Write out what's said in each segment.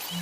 8,2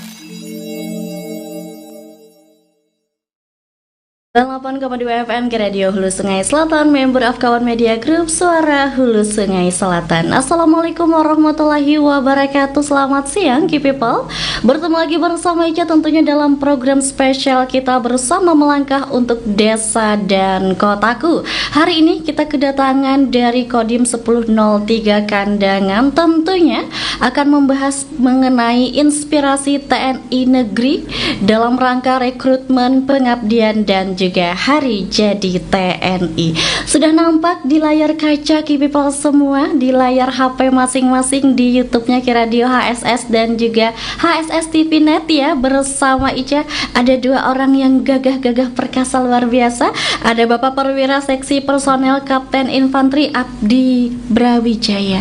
FM ke Radio Hulu Sungai Selatan, member of Kawan Media Group Suara Hulu Sungai Selatan. Assalamualaikum warahmatullahi wabarakatuh. Selamat siang Ki People. Bertemu lagi bersama Ica tentunya dalam program spesial kita bersama melangkah untuk desa dan kotaku. Hari ini kita kedatangan dari Kodim 1003 Kandangan, tentunya akan membahas mengenai inspirasi TNI Negeri dalam rangka rekrutmen, pengabdian dan juga hari jadi TNI. Sudah nampak di layar kaca Ki People semua, di layar HP masing-masing, di YouTube-nya Ki Radio HSS dan juga HSS TV Net ya. Bersama Ica ada dua orang yang gagah-gagah perkasa luar biasa. Ada Bapak Perwira Seksi Personel Kapten Infanteri Abdi Brawijaya.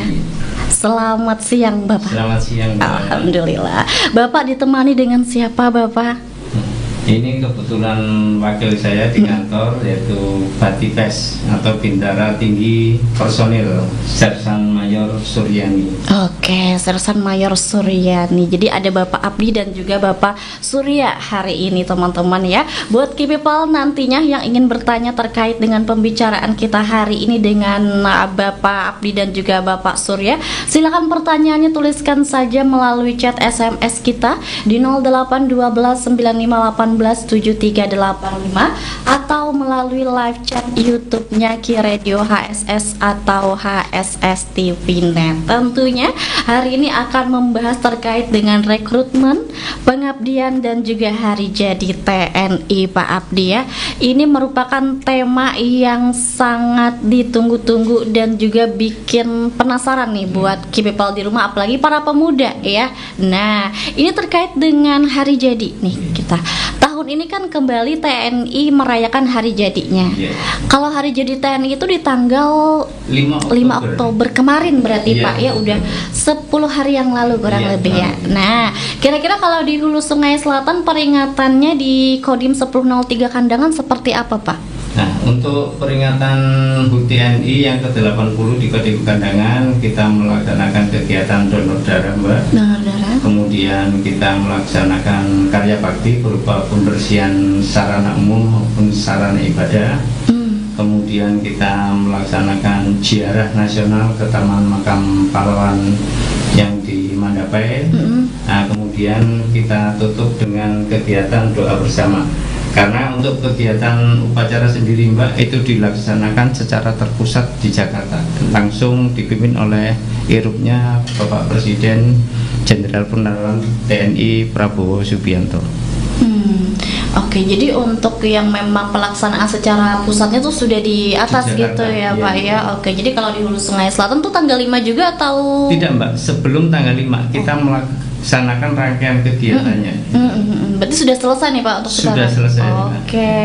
Selamat siang Bapak. Selamat siang Bapak. Alhamdulillah. Bapak ditemani dengan siapa Bapak? Ini kebetulan wakil saya di kantor, yaitu Batipes atau Bintara Tinggi Personil Sersan Mayor Suryani. Oke, Sersan Mayor Suryani. Jadi ada Bapak Abdi dan juga Bapak Surya hari ini teman-teman ya. Buat Ki People nantinya yang ingin bertanya terkait dengan pembicaraan kita hari ini dengan Bapak Abdi dan juga Bapak Surya, silakan pertanyaannya tuliskan saja melalui chat SMS kita di 081295187385 atau melalui live chat YouTube-nya Ki Radio HSS atau HSS TV Net. Tentunya hari ini akan membahas terkait dengan rekrutmen, pengabdian dan juga hari jadi TNI Pak Abdi ya. Ini merupakan tema yang sangat ditunggu-tunggu dan juga bikin penasaran nih buat Ki People di rumah, apalagi para pemuda ya. Nah, ini terkait dengan hari jadi nih kita. Tahun ini kan kembali TNI merayakan hari jadinya. Kalau hari jadi TNI itu di tanggal 5 Oktober kemarin berarti Pak ya, udah 10 hari yang lalu kurang lebih ya. Nah, kira-kira kalau di Hulu Sungai Selatan peringatannya di Kodim 1003 Kandangan seperti apa Pak? Nah, untuk peringatan HUT TNI yang ke-80 di Kodim Kandangan, kita melaksanakan kegiatan donor darah Mbak. Donor darah. Kemudian kita melaksanakan karya bakti berupa pembersihan sarana umum maupun sarana ibadah. Kemudian kita melaksanakan ziarah nasional ke Taman Makam Pahlawan yang di Mandapai. Nah, kemudian kita tutup dengan kegiatan doa bersama. Karena untuk kegiatan upacara sendiri Mbak itu dilaksanakan secara terpusat di Jakarta, langsung dipimpin oleh Irupnya Bapak Presiden Jenderal Purnawirawan TNI Prabowo Subianto. Oke, jadi untuk yang memang pelaksanaan secara pusatnya tuh sudah di atas di Jakarta, gitu ya Pak ya. Oke, jadi kalau di Hulu Sungai Selatan tuh tanggal 5 juga atau? Tidak Mbak, sebelum tanggal 5 kita melaksanakan rangkaian kegiatannya. Berarti sudah selesai nih Pak untuk sekarang? Sudah selesai. Oke,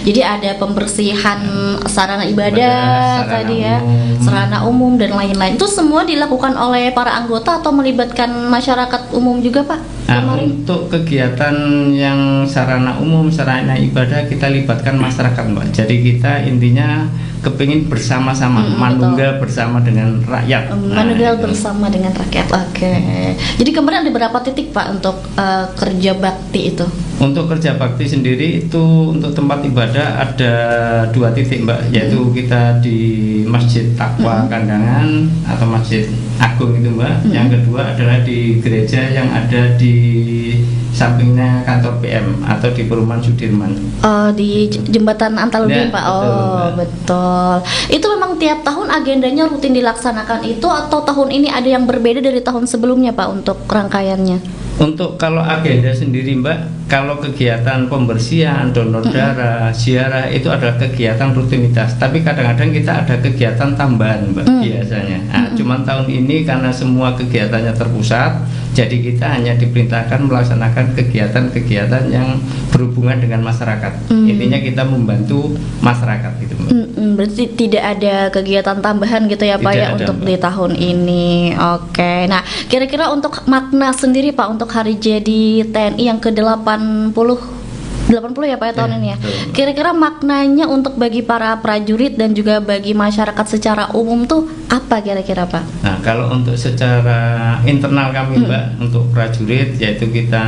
jadi ada pembersihan sarana ibadah tadi ya, sarana umum dan lain-lain. Itu semua dilakukan oleh para anggota atau melibatkan masyarakat umum juga Pak? Nah, untuk kegiatan yang sarana umum, sarana ibadah kita libatkan masyarakat Mbak. Jadi kita intinya kepingin bersama-sama, manunggal bersama dengan rakyat. Manunggal bersama dengan rakyat. Oke. Jadi kemarin ada berapa titik Pak untuk kerja bakti itu? Untuk kerja bakti sendiri itu untuk tempat ibadah ada 2 titik Mbak, yaitu kita di Masjid Taqwa Kandangan atau Masjid Agung itu Mbak. Yang kedua adalah di gereja yang ada di sampingnya kantor PM atau di Perumahan Sudirman. Oh, di Jembatan Antaludin Pak. Betul. Itu memang tiap tahun agendanya rutin dilaksanakan itu atau tahun ini ada yang berbeda dari tahun sebelumnya Pak untuk rangkaiannya? Untuk kalau agenda sendiri Mbak, kalau kegiatan pembersihan, donor darah, ziarah itu adalah kegiatan rutinitas. Tapi kadang-kadang kita ada kegiatan tambahan Mbak biasanya. Nah, cuman tahun ini karena semua kegiatannya terpusat, jadi kita hanya diperintahkan melaksanakan kegiatan-kegiatan yang berhubungan dengan masyarakat. Intinya kita membantu masyarakat gitu Mbak. Berarti tidak ada kegiatan tambahan gitu ya Pak ya untuk Mbak di tahun ini. Oke. Nah, kira-kira untuk makna sendiri Pak untuk hari jadi TNI yang ke-80 80 ya Pak ya tahun ini ya. betul. Kira-kira maknanya untuk bagi para prajurit dan juga bagi masyarakat secara umum tuh apa kira-kira Pak? Nah, kalau untuk secara internal kami Mbak, untuk prajurit yaitu kita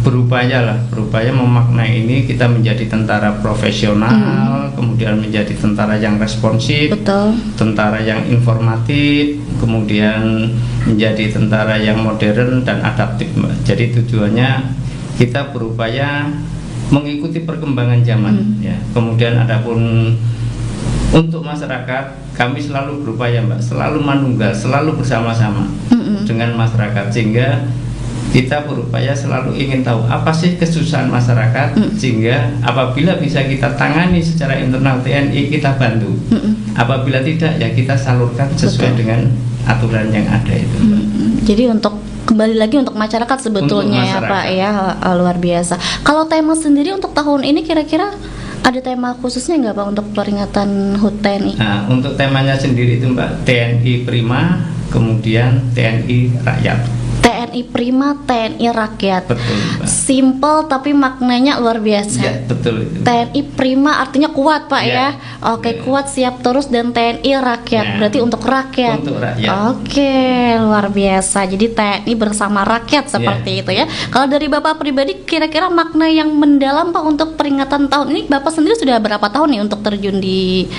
berupaya memaknai ini, kita menjadi tentara profesional, kemudian menjadi tentara yang responsif, Betul. tentara yang informatif, kemudian menjadi tentara yang modern dan adaptif Mbak. Jadi tujuannya kita berupaya mengikuti perkembangan zaman ya. Kemudian adapun untuk masyarakat, kami selalu berupaya Mbak, selalu manunggal, selalu bersama-sama dengan masyarakat, sehingga kita berupaya selalu ingin tahu apa sih kesusahan masyarakat, sehingga apabila bisa kita tangani secara internal TNI, kita bantu. Apabila tidak ya kita salurkan sesuai dengan aturan yang ada itu Mbak. Jadi untuk kembali lagi untuk masyarakat sebetulnya Untuk ya Pak masyarakat. ya, luar biasa. Kalau tema sendiri untuk tahun ini kira-kira ada tema khususnya nggak Pak untuk peringatan HUT TNI? Nah, untuk temanya sendiri itu Mbak, TNI Prima, kemudian TNI Rakyat. TNI Prima, TNI Rakyat. Betul Mbak. Simple tapi maknanya luar biasa. Ya, betul itu. TNI Prima artinya kuat Pak ya. Ya. Oke, Ya. kuat siap terus, dan TNI Rakyat Ya. berarti untuk rakyat. Untuk rakyat. Oke, luar biasa. Jadi TNI bersama rakyat seperti itu ya. Kalau dari Bapak pribadi kira-kira makna yang mendalam Pak untuk peringatan tahun ini, Bapak sendiri sudah berapa tahun nih untuk terjun di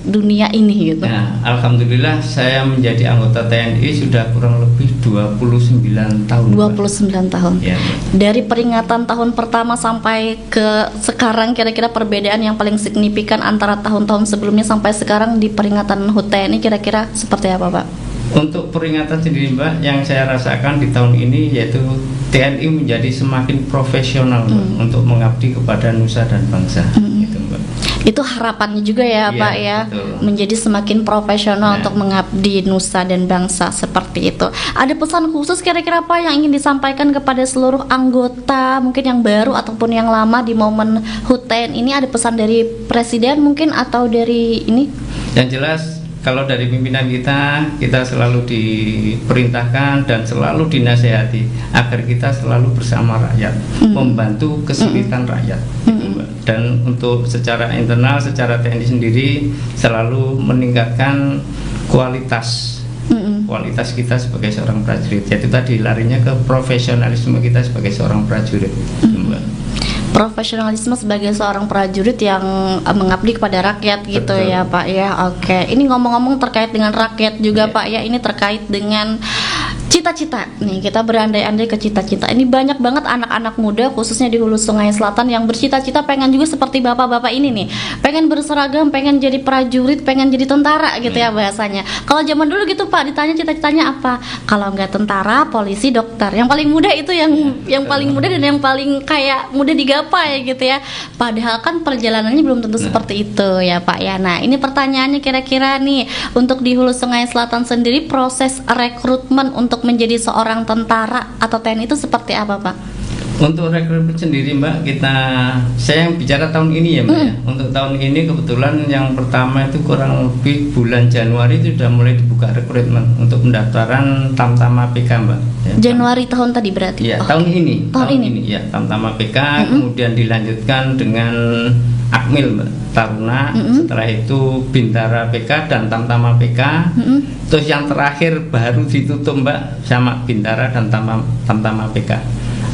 dunia ini gitu? Nah, alhamdulillah saya menjadi anggota TNI sudah kurang lebih 29 tahun. Mbak. 29 tahun. Ya, Mbak. Dari peringatan tahun pertama sampai ke sekarang, kira-kira perbedaan yang paling signifikan antara tahun-tahun sebelumnya sampai sekarang di peringatan HUT TNI kira-kira seperti apa Pak? Untuk peringatan sendiri Mbak, yang saya rasakan di tahun ini yaitu TNI menjadi semakin profesional Mbak, untuk mengabdi kepada nusa dan bangsa. Gitu Mbak. Itu harapannya juga ya Iya, Pak ya, betul. menjadi semakin profesional Nah. untuk mengabdi nusa dan bangsa seperti itu. Ada pesan khusus kira-kira Pak yang ingin disampaikan kepada seluruh anggota mungkin yang baru ataupun yang lama di momen HUT TNI ini? Ada pesan dari Presiden mungkin atau dari ini? Yang jelas kalau dari pimpinan kita selalu diperintahkan dan selalu dinasehati agar kita selalu bersama rakyat, membantu kesulitan rakyat. Gitu, Mbak. Dan untuk secara internal, secara TNI sendiri selalu meningkatkan kualitas kita sebagai seorang prajurit. Yaitu tadi larinya ke profesionalisme kita sebagai seorang prajurit. Gitu, Mbak. Profesionalisme sebagai seorang prajurit yang mengabdi kepada rakyat gitu. Betul. Ya Pak ya. Oke, ini ngomong-ngomong terkait dengan rakyat juga Iya. Pak ya, ini terkait dengan cita-cita. Nih kita berandai-andai ke cita-cita. Ini banyak banget anak-anak muda khususnya di Hulu Sungai Selatan yang bercita-cita pengen juga seperti bapak-bapak ini nih, pengen berseragam, pengen jadi prajurit, pengen jadi tentara gitu ya bahasanya. Kalau zaman dulu gitu Pak, ditanya cita-citanya apa? Kalau nggak tentara, polisi, dokter. Yang paling muda itu yang paling muda dan yang paling kayak mudah digapai gitu ya. Padahal kan perjalanannya belum tentu seperti itu ya Pak ya. Nah, ini pertanyaannya kira-kira nih, untuk di Hulu Sungai Selatan sendiri proses rekrutmen untuk menjadi seorang tentara atau TNI itu seperti apa Pak? Untuk rekrutmen sendiri Mbak, saya yang bicara tahun ini ya Mbak ya. Untuk tahun ini kebetulan yang pertama itu kurang lebih bulan Januari itu sudah mulai dibuka rekrutmen untuk pendaftaran Tamtama PK Mbak ya. Januari tahun tadi berarti? Ya, Oh, tahun ini. Tahun ini? Ya, Tamtama PK, kemudian dilanjutkan dengan Akmil Mbak, Taruna, setelah itu Bintara PK dan Tamtama PK. Terus yang terakhir baru ditutup Mbak sama Bintara dan Tamtama PK.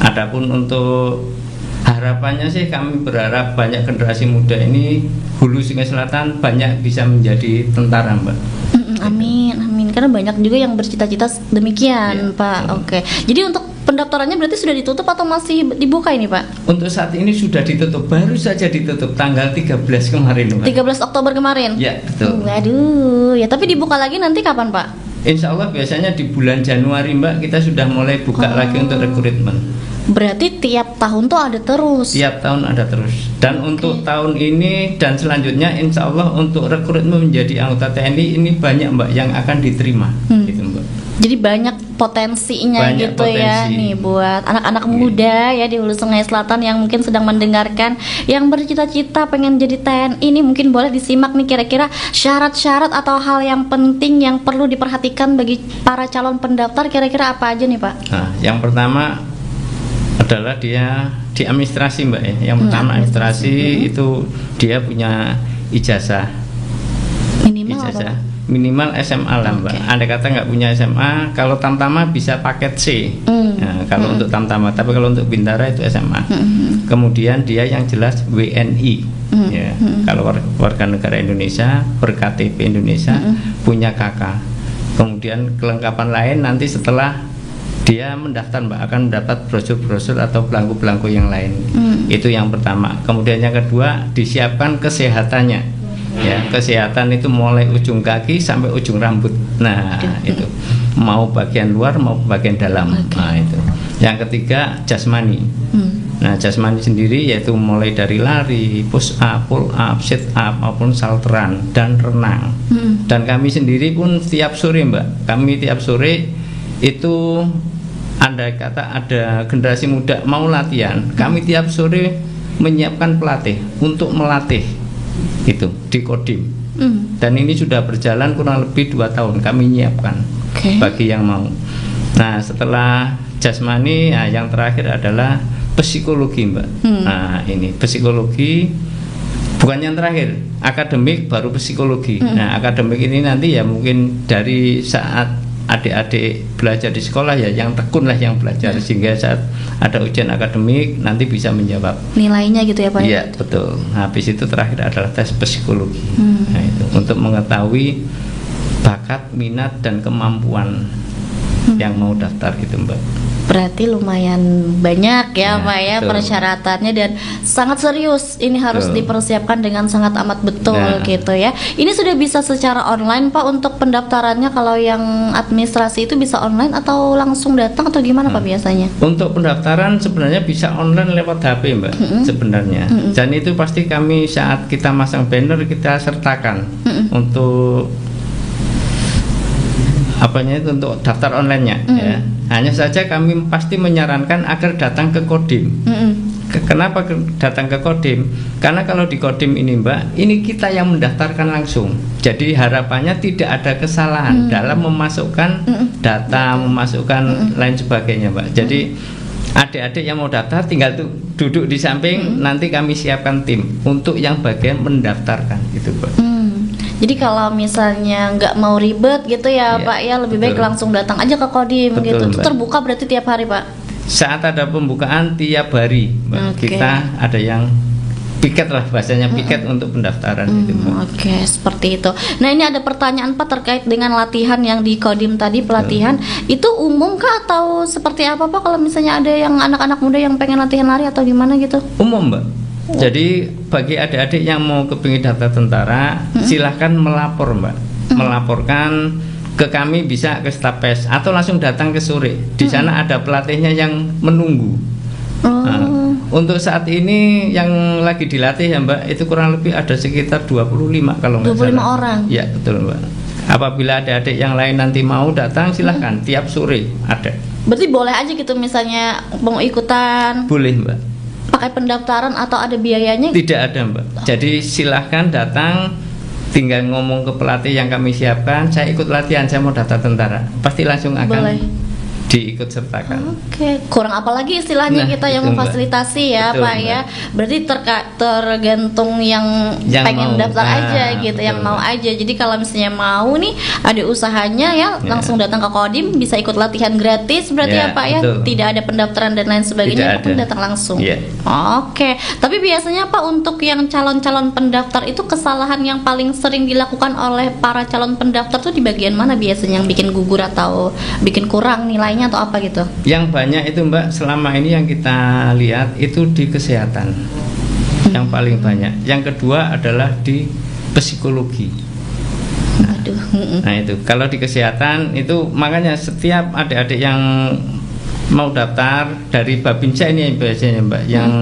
Adapun untuk harapannya sih kami berharap banyak generasi muda ini Hulu Sungai Selatan banyak bisa menjadi tentara Mbak. Amin, amin. Karena banyak juga yang bercita-cita demikian Iya, Pak. betul. Oke. Jadi untuk pendaftarannya berarti sudah ditutup atau masih dibuka ini Pak? Untuk saat ini sudah ditutup, baru saja ditutup tanggal 13 kemarin Mbak. 13 Oktober kemarin? Ya, betul. Waduh, ya tapi dibuka lagi nanti kapan Pak? Insya Allah biasanya di bulan Januari Mbak kita sudah mulai buka lagi untuk rekrutmen. Berarti tiap tahun tuh ada terus? Tiap tahun ada terus. Dan untuk tahun ini dan selanjutnya Insya Allah untuk rekrutmen menjadi anggota TNI ini banyak Mbak yang akan diterima. Gitu Mbak. Jadi banyak potensinya Banyak gitu ya potensi. nih buat anak-anak muda ya di Hulu Sungai Selatan yang mungkin sedang mendengarkan, yang bercita-cita pengen jadi TNI. Ini mungkin boleh disimak nih kira-kira syarat-syarat atau hal yang penting yang perlu diperhatikan bagi para calon pendaftar, kira-kira apa aja nih Pak? Nah, yang pertama adalah dia di administrasi Mbak ya. Yang pertama administrasi itu dia punya ijazah. Minimal apa, Ijazah Pak? minimal SMA lah Mbak. Andai kata nggak punya SMA, kalau Tamtama bisa paket C. Nah, kalau untuk Tamtama, tapi kalau untuk Bintara itu SMA. Kemudian dia yang jelas WNI. Ya, kalau warga negara Indonesia, berKTP Indonesia, punya KK. Kemudian kelengkapan lain nanti setelah dia mendaftar Mbak akan mendapat brosur-brosur atau belangko-belangko yang lain. Itu yang pertama. Kemudian yang kedua, disiapkan kesehatannya. Ya, kesehatan itu mulai ujung kaki sampai ujung rambut. Nah, itu mau bagian luar mau bagian dalam. Nah, itu. Yang ketiga, jasmani. Nah, jasmani sendiri yaitu mulai dari lari, push up, pull up, sit up maupun salteran dan renang. Dan kami sendiri pun tiap sore Mbak, kami tiap sore itu andai kata ada generasi muda mau latihan, kami tiap sore menyiapkan pelatih untuk melatih itu di Kodim. Dan ini sudah berjalan kurang lebih 2 tahun kami nyiapkan bagi yang mau. Nah, setelah jasmani, nah, yang terakhir adalah psikologi Mbak. Nah, ini psikologi bukan yang terakhir, akademik baru psikologi. Nah, akademik ini nanti ya mungkin dari saat adik-adik belajar di sekolah ya yang tekun lah yang belajar, sehingga saat ada ujian akademik nanti bisa menjawab nilainya gitu ya Pak? Iya betul. Nah, habis itu terakhir adalah tes psikologi. Nah, itu untuk mengetahui bakat, minat dan kemampuan yang mau daftar gitu Mbak. Berarti lumayan banyak ya Pak ya betul. persyaratannya dan sangat serius. Ini harus dipersiapkan dengan sangat amat betul gitu ya. Ini sudah bisa secara online Pak untuk pendaftarannya. Kalau yang administrasi itu bisa online atau langsung datang atau gimana Pak biasanya? Untuk pendaftaran sebenarnya bisa online lewat HP Mbak sebenarnya. Dan itu pasti kami saat kita masang banner kita sertakan untuk apanya itu untuk daftar online-nya ya. Hanya saja kami pasti menyarankan agar datang ke Kodim. Kenapa datang ke Kodim? Karena kalau di Kodim ini Mbak, ini kita yang mendaftarkan langsung. Jadi harapannya tidak ada kesalahan dalam memasukkan data, memasukkan lain sebagainya Mbak. Jadi adik-adik yang mau daftar tinggal duduk di samping, nanti kami siapkan tim untuk yang bagian mendaftarkan gitu Mbak. Jadi kalau misalnya nggak mau ribet gitu ya Pak ya, lebih baik langsung datang aja ke Kodim gitu. Itu terbuka berarti tiap hari Pak? Saat ada pembukaan tiap hari Mbak. Kita ada yang piket lah bahasanya, piket untuk pendaftaran itu Mbak. Oke, seperti itu. Nah, ini ada pertanyaan Pak terkait dengan latihan yang di Kodim tadi, pelatihan itu umum kah atau seperti apa Pak kalau misalnya ada yang anak-anak muda yang pengen latihan lari atau gimana gitu? Umum Mbak. Jadi bagi adik-adik yang mau kepingin daftar tentara, silahkan melapor Mbak. Melaporkan ke kami bisa ke Stapes atau langsung datang ke sore. Di sana ada pelatihnya yang menunggu. Nah, untuk saat ini yang lagi dilatih ya Mbak, itu kurang lebih ada sekitar 25 kalau nggak salah. 25 orang? Ya betul Mbak. Apabila adik-adik yang lain nanti mau datang, silahkan tiap sore ada. Berarti boleh aja gitu misalnya mau ikutan? Boleh Mbak. Pakai pendaftaran atau ada biayanya? Tidak ada Mbak. Jadi silahkan datang, tinggal ngomong ke pelatih yang kami siapkan, saya ikut latihan, saya mau daftar tentara, pasti langsung akan diikut sertakan. Oke, kurang apa lagi istilahnya kita yang memfasilitasi ya betul, Pak ya. Berarti tergantung yang pengen mau daftar aja gitu, yang mau aja. Jadi kalau misalnya mau nih ada usahanya ya, langsung datang ke Kodim, bisa ikut latihan gratis berarti ya Pak ya. Tidak ada pendaftaran dan lain sebagainya, pun datang langsung. Oke, tapi biasanya Pak untuk yang calon-calon pendaftar itu kesalahan yang paling sering dilakukan oleh para calon pendaftar tuh di bagian mana biasanya yang bikin gugur atau bikin kurang nilainya atau apa gitu? Yang banyak itu Mbak, selama ini yang kita lihat itu di kesehatan yang paling banyak. Yang kedua adalah di psikologi. Nah itu kalau di kesehatan itu makanya setiap adik-adik yang mau daftar dari Babinsa ini biasanya Mbak, yang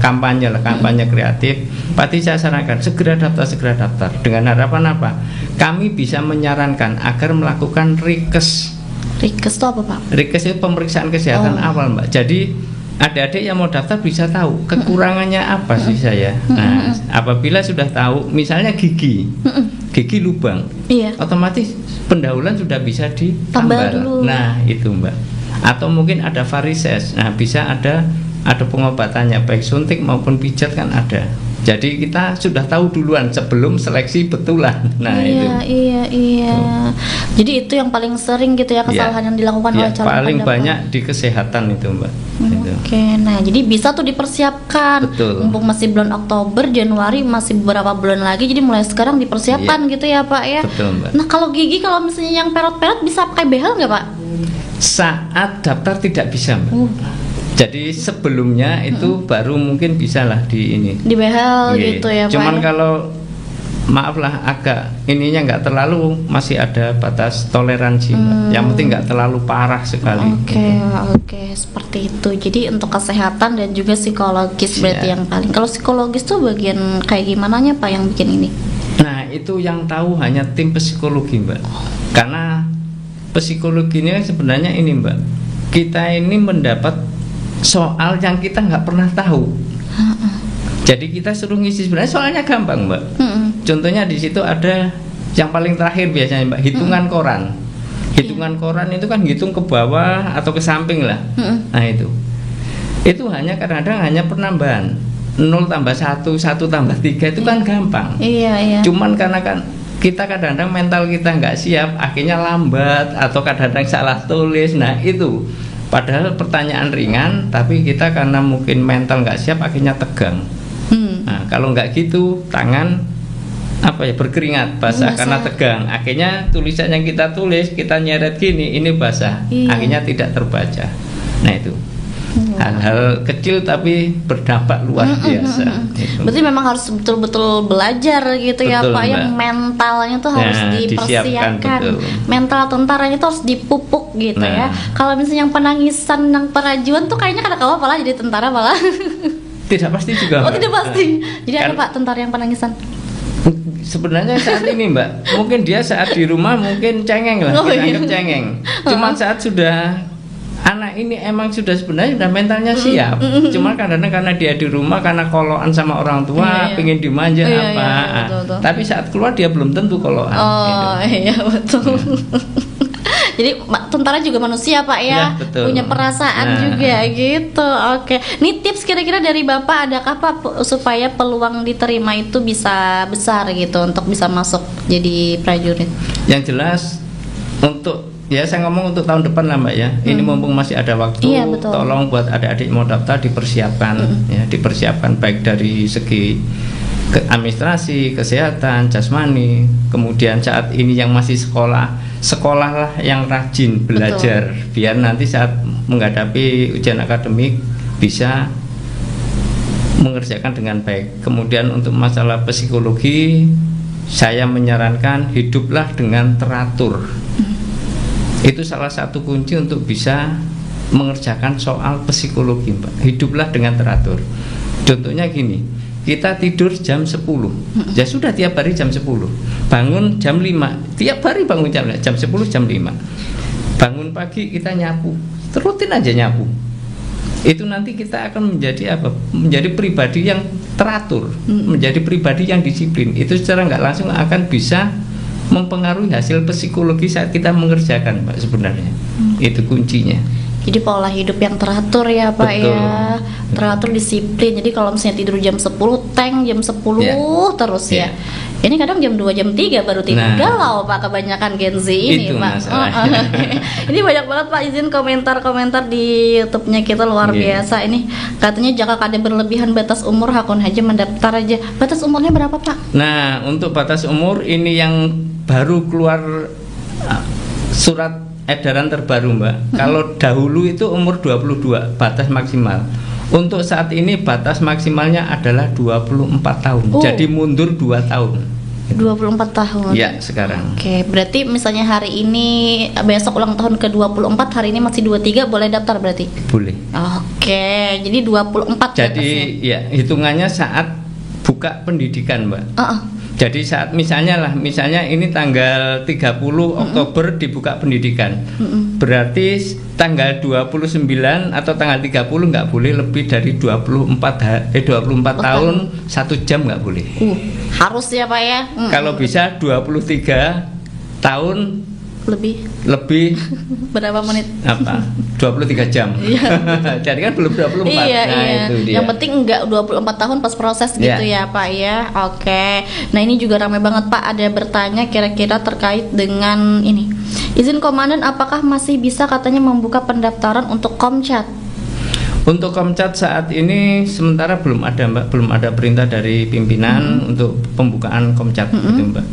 kampanye lah, kampanye kreatif, pasti saya sarankan segera daftar dengan harapan apa? Kami bisa menyarankan agar melakukan rikes. Rikes itu apa Pak? Rikes itu pemeriksaan kesehatan awal Mbak. Jadi adik-adik yang mau daftar bisa tahu kekurangannya apa sih saya. Nah, apabila sudah tahu, misalnya gigi lubang, otomatis pendahuluan sudah bisa ditambal. Nah itu Mbak. Atau mungkin ada varises. Nah bisa ada ada pengobatannya, baik suntik maupun pijat kan ada. Jadi kita sudah tahu duluan sebelum seleksi betulan. Nah Iya, itu. iya. Jadi itu yang paling sering gitu ya kesalahan yang dilakukan Ya, oleh calon paling pendaftar. banyak di kesehatan itu, Mbak. Gitu. Oke, nah jadi bisa tuh dipersiapkan. Betul. Mumpung masih bulan Oktober, Januari masih beberapa bulan lagi, jadi mulai sekarang dipersiapkan gitu ya Pak ya. Betul, Mbak. Nah kalau gigi, kalau misalnya yang perot-perot bisa pakai behel nggak Pak? Saat daftar tidak bisa, Mbak. Jadi sebelumnya itu baru mungkin bisa lah di ini. Di behel Iya. gitu ya Pak. Cuman ya? kalau maaf lah agak ininya nggak terlalu, masih ada batas toleransi, Mbak. Yang penting nggak terlalu parah sekali. Oke, seperti itu. Jadi untuk kesehatan dan juga psikologis berarti Iya. yang paling. Kalau psikologis tuh bagian kayak gimana Pak yang bikin ini? Nah itu yang tahu hanya tim psikologi, Mbak. Karena psikologi ini kan sebenarnya ini, Mbak. Kita ini mendapat soal yang kita nggak pernah tahu. Jadi kita suruh ngisi, sebenarnya soalnya gampang, Mbak. Contohnya di situ ada yang paling terakhir biasanya, Mbak, hitungan koran. Hitungan koran itu kan hitung ke bawah atau ke samping lah. Nah itu hanya kadang-kadang hanya penambahan 0 tambah 1, 1 tambah 3 itu kan gampang. Iya. Cuman karena kan kita kadang-kadang mental kita nggak siap, akhirnya lambat atau kadang-kadang salah tulis. Nah itu padahal pertanyaan ringan, tapi kita karena mungkin mental nggak siap akhirnya tegang. Nah kalau nggak gitu, tangan berkeringat, basah karena tegang. Akhirnya tulisan yang kita tulis, kita nyeret gini, ini basah. Iya. Akhirnya tidak terbaca. Nah itu hal-hal kecil tapi berdampak luar biasa. Itu. Berarti memang harus betul-betul belajar gitu ya Betul, Pak ya, Mbak. mentalnya tuh harus Nah, dipersiapkan. disiapkan, betul. Mental tentaranya tuh harus dipupuk gitu ya. Nah. Kalau misalnya yang penangisan, yang perajuan tuh kayaknya kadang-kadang malah jadi tentara malah. Tidak pasti juga, Oh Mbak. tidak pasti. Jadi ada Kan- Pak tentara yang penangisan. Sebenarnya saat ini, Mbak, mungkin dia saat di rumah mungkin cengeng lah, Oh, kita iya. anggap cengeng. Cuma saat sudah anak ini emang sebenarnya sudah mentalnya siap. Cuma kadang-kadang karena dia di rumah, karena koloan sama orang tua, Iya. pengen dimanja Iya, apa. iya, betul. Tapi saat keluar dia belum tentu koloan. Oh iya betul. Jadi tentara juga manusia Pak ya, Ya, betul. punya perasaan Nah. juga gitu. Oke, ini tips kira-kira dari Bapak adakah Pak supaya peluang diterima itu bisa besar gitu untuk bisa masuk jadi prajurit? Yang jelas untuk saya ngomong untuk tahun depan lah, Mbak ya. Ini mumpung masih ada waktu, Iya, betul. tolong buat adik-adik mau daftar dipersiapkan ya, dipersiapkan baik dari segi administrasi, kesehatan, jasmani. Kemudian saat ini yang masih sekolahlah yang rajin belajar, biar nanti saat menghadapi ujian akademik bisa mengerjakan dengan baik. Kemudian untuk masalah psikologi, saya menyarankan hiduplah dengan teratur. Itu salah satu kunci untuk bisa mengerjakan soal psikologi, Mbak. Hiduplah dengan teratur. Contohnya gini, kita tidur jam 10, ya sudah tiap hari jam 10. Bangun jam 5, tiap hari bangun jam 10, jam 5. Bangun pagi kita nyapu, rutin aja nyapu. Itu nanti kita akan menjadi menjadi pribadi yang teratur, menjadi pribadi yang disiplin. Itu secara nggak langsung akan bisa mempengaruhi hasil psikologi saat kita mengerjakan, Pak, sebenarnya. Itu kuncinya. Jadi pola hidup yang teratur ya Pak. Betul. Ya, teratur, disiplin. Jadi kalau misalnya tidur jam 10, jam 10 Ya. terus ya. Ya. Ini kadang jam 2, jam 3 baru tidur. Nah. Galau Pak kebanyakan Gen Z ini Itu Pak. masalahnya. Oke. Ini banyak banget Pak, izin komentar-komentar di YouTube-nya kita luar Iya. biasa. Ini katanya jika ada berlebihan batas umur hakun haji mendaftar aja. Batas umurnya berapa Pak? Nah, untuk batas umur ini yang baru keluar surat edaran terbaru, Mbak. Kalau dahulu itu umur 22 batas maksimal. Untuk saat ini batas maksimalnya adalah 24 tahun. Oh. Jadi mundur 2 tahun. 24 tahun. Ya, sekarang. Oke, berarti misalnya hari ini besok ulang tahun ke-24, hari ini masih 23 boleh daftar berarti? Boleh. Oke, jadi 24 Jadi ya hitungannya saat buka pendidikan, Mbak. Jadi saat misalnya ini tanggal 30 Oktober dibuka pendidikan. Berarti tanggal 29 atau tanggal 30 nggak boleh lebih dari 24 tahun 1 jam nggak boleh. Harus ya Pak ya. Kalau bisa 23 tahun lebih berapa menit? apa 23 jam. Jadi kan belum 24. Iya, Nah, iya. itu dia. Yang penting enggak 24 tahun pas proses gitu ya Pak ya. Oke. Nah ini juga ramai banget Pak, ada bertanya kira-kira terkait dengan ini. Izin komandan, apakah masih bisa katanya membuka pendaftaran untuk Komcat? Untuk Komcat saat ini sementara belum ada Mbak, belum ada perintah dari pimpinan untuk pembukaan Komcat gitu Mbak.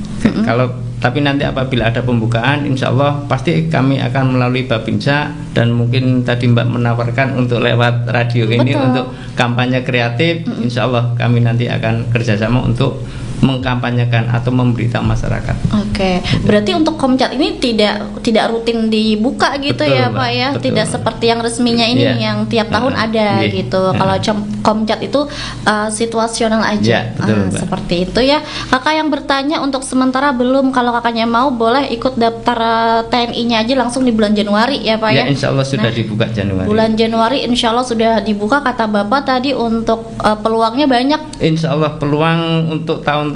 Kalau tapi nanti apabila ada pembukaan, insya Allah pasti kami akan melalui Babinsa, dan mungkin tadi Mbak menawarkan untuk lewat radio ini untuk kampanye kreatif, insya Allah kami nanti akan kerjasama untuk mengkampanyekan atau memberitahu masyarakat. Oke, berarti untuk Komcat ini tidak rutin dibuka gitu. Betul, ya Mbak, Pak ya, betul. tidak seperti yang resminya ini yang tiap tahun ada gitu. Kalau Komcat itu situasional aja. Betul, Mbak. Seperti itu ya. Kakak yang bertanya untuk sementara belum, kalau kakaknya mau boleh ikut daftar TNI-nya aja langsung di bulan Januari ya Pak ya. Ya, insya Allah sudah dibuka Januari. Bulan Januari insya Allah sudah dibuka, kata Bapak tadi untuk peluangnya banyak. Insya Allah peluang untuk tahun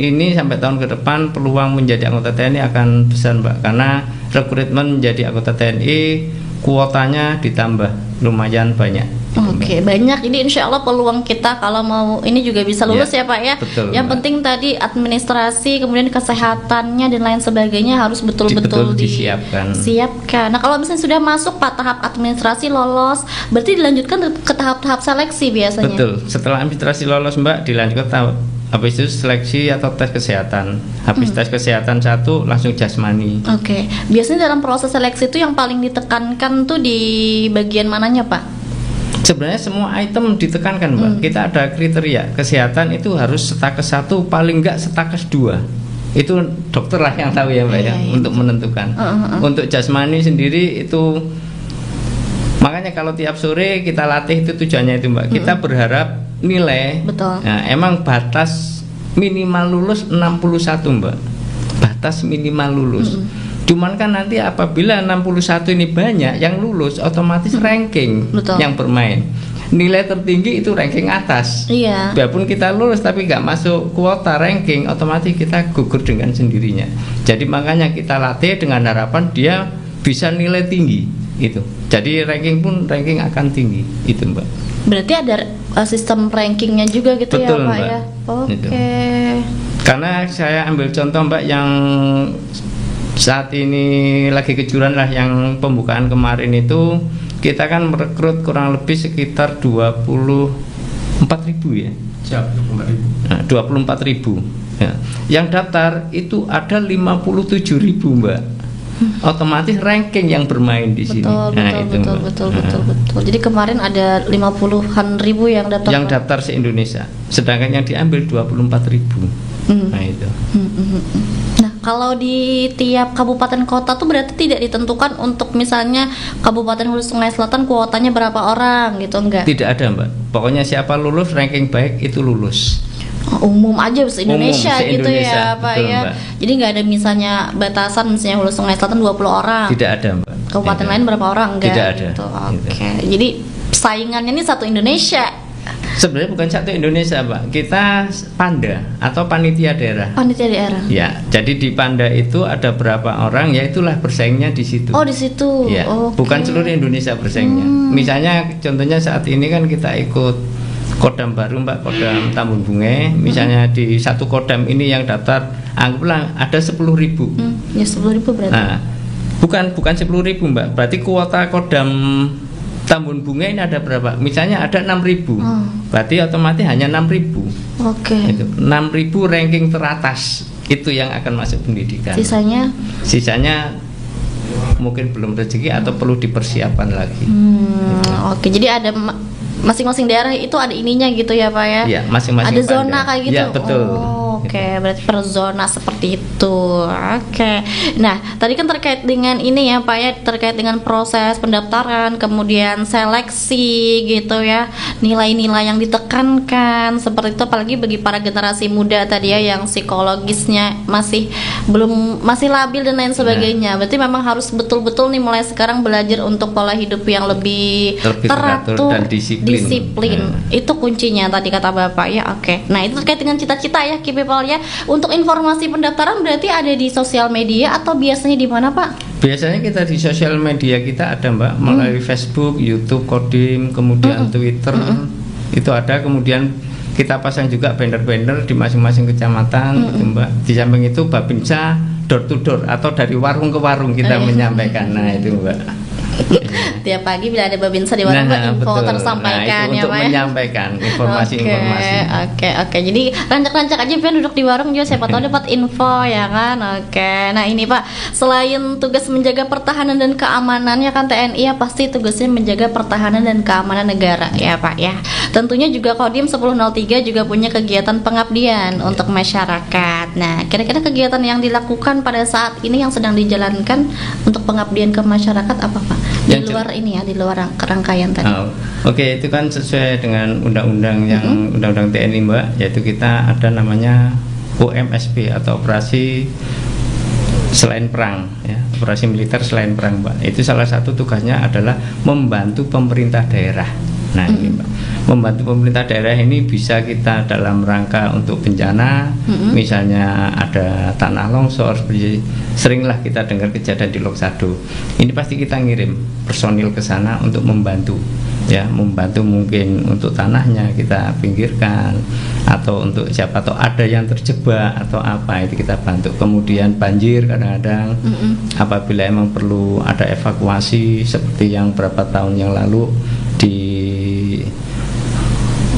ini sampai tahun ke depan peluang menjadi anggota TNI akan besar Mbak, karena rekrutmen menjadi anggota TNI kuotanya ditambah lumayan banyak. Oke, banyak. Jadi insya Allah peluang kita kalau mau ini juga bisa lulus ya Pak ya. Betul, yang Mbak. penting tadi administrasi, kemudian kesehatannya dan lain sebagainya harus betul-betul disiapkan. Nah kalau misalnya sudah masuk Pak tahap administrasi lolos, berarti dilanjutkan ke tahap-tahap seleksi biasanya. Betul. Setelah administrasi lolos Mbak, dilanjutkan tahap habis itu seleksi atau tes kesehatan. Habis tes kesehatan satu langsung jasmani. Oke. Biasanya dalam proses seleksi itu yang paling ditekankan tuh di bagian mananya Pak? Sebenarnya semua item ditekankan Mbak. Kita ada kriteria kesehatan itu harus stakes 1, paling enggak stakes 2. Itu dokter lah yang tahu ya Mbak ya, untuk menentukan. Untuk jasmani sendiri itu, makanya kalau tiap sore kita latih itu tujuannya itu Mbak. Kita berharap nilai. Betul. Nah, emang batas minimal lulus 61 Mbak. Batas minimal lulus. Cuman kan nanti apabila 61 ini banyak yang lulus, otomatis ranking yang bermain. Nilai tertinggi itu ranking atas. Iya. Biarpun kita lulus tapi nggak masuk kuota ranking, otomatis kita gugur dengan sendirinya. Jadi makanya kita latih dengan harapan dia bisa nilai tinggi itu. Jadi ranking akan tinggi itu Mbak. Berarti ada sistem rankingnya juga gitu. Betul, ya Pak Mbak. ya. Oke. Karena saya ambil contoh Mbak yang saat ini lagi kejuran lah, yang pembukaan kemarin itu kita kan merekrut kurang lebih sekitar 24.000 ya. 24.000. Ya. Yang daftar itu ada 57.000 Mbak. Otomatis ranking yang bermain di sini. Betul. Jadi kemarin ada 50-an ribu yang daftar. Yang daftar se-Indonesia. Sedangkan yang diambil 24.000. Nah itu. Nah, kalau di tiap kabupaten kota tuh berarti tidak ditentukan untuk misalnya Kabupaten Hulu Sungai Selatan kuotanya berapa orang gitu, enggak? Tidak ada Mbak. Pokoknya siapa lulus ranking baik itu lulus. Umum aja se-Indonesia gitu ya Pak betul, ya. Mbak. Jadi nggak ada misalnya batasan, misalnya Hulu Sungai Selatan 20 orang. Tidak ada Mbak. Kabupaten lain berapa orang, enggak? Tidak ada. Gitu. Oke. Jadi saingannya ini satu Indonesia. Sebenarnya bukan satu Indonesia Pak. Kita Panda atau panitia daerah. Panitia daerah. Ya, jadi di Panda itu ada berapa orang, ya itulah bersaingnya di situ. Oh, di situ. Ya, bukan seluruh Indonesia bersaingnya. Misalnya contohnya saat ini kan kita ikut Kodam baru Mbak, Kodam Tambun Bunge. Misalnya di satu Kodam ini yang daftar anggaplah ada 10.000. Ya 10.000 berarti. Nah, bukan 10.000 Mbak. Berarti kuota Kodam Tambun Bunga ini ada berapa? Misalnya ada 6.000. Berarti otomatis hanya 6.000. Oke. 6.000 ranking teratas itu yang akan masuk pendidikan. Sisanya mungkin belum rezeki atau perlu dipersiapkan lagi. Oke, jadi ada masing-masing daerah itu ada ininya gitu ya Pak ya? Iya, masing-masing ada zona kayak gitu? Ya, betul. Oke, berarti per zona seperti itu. Oke. Nah, tadi kan terkait dengan ini ya Pak ya, terkait dengan proses pendaftaran, kemudian seleksi gitu ya, nilai-nilai yang ditekankan seperti itu, apalagi bagi para generasi muda tadi ya yang psikologisnya masih labil dan lain sebagainya. Berarti memang harus betul-betul nih mulai sekarang belajar untuk pola hidup yang lebih teratur dan disiplin. Itu kuncinya tadi kata Bapak ya. Oke. Nah, itu terkait dengan cita-cita ya, Ki People People ya. Untuk informasi pendaftaran berarti ada di sosial media atau biasanya di mana Pak? Biasanya kita di sosial media kita ada Mbak, melalui Facebook, YouTube, Kodim, kemudian Twitter itu ada, kemudian kita pasang juga banner-banner di masing-masing kecamatan gitu Mbak. Di samping itu Babinsa door to door atau dari warung ke warung kita menyampaikan. Nah itu Mbak. Tiap pagi bila ada Babinsa di warung info betul. tersampaikan itu ya untuk Pak ya? menyampaikan informasi-informasi. Oke. Jadi rancak-rancak aja Pian duduk di warung juga siapa tahu dapat info ya kan. Oke. Nah ini Pak, selain tugas menjaga pertahanan dan keamanannya kan TNI ya pasti tugasnya menjaga pertahanan dan keamanan negara ya Pak ya. Tentunya juga Kodim 1003 juga punya kegiatan pengabdian untuk masyarakat. Nah kira-kira kegiatan yang dilakukan pada saat ini yang sedang dijalankan untuk pengabdian ke masyarakat apa Pak? Di luar ini ya, di luar rangkaian tadi. Oke, itu kan sesuai dengan undang-undang yang undang-undang TNI Mbak, yaitu kita ada namanya OMSP atau operasi selain perang ya, operasi militer selain perang Mbak. Itu salah satu tugasnya adalah membantu pemerintah daerah. Nah ini Mbak, membantu pemerintah daerah ini bisa kita dalam rangka untuk bencana, misalnya ada tanah longsor, seringlah kita dengar kejadian di Loksado. Ini pasti kita ngirim personil ke sana untuk membantu, ya, membantu mungkin untuk tanahnya kita pinggirkan, atau untuk siapa atau ada yang terjebak atau apa itu kita bantu. Kemudian banjir kadang-kadang, apabila emang perlu ada evakuasi seperti yang berapa tahun yang lalu di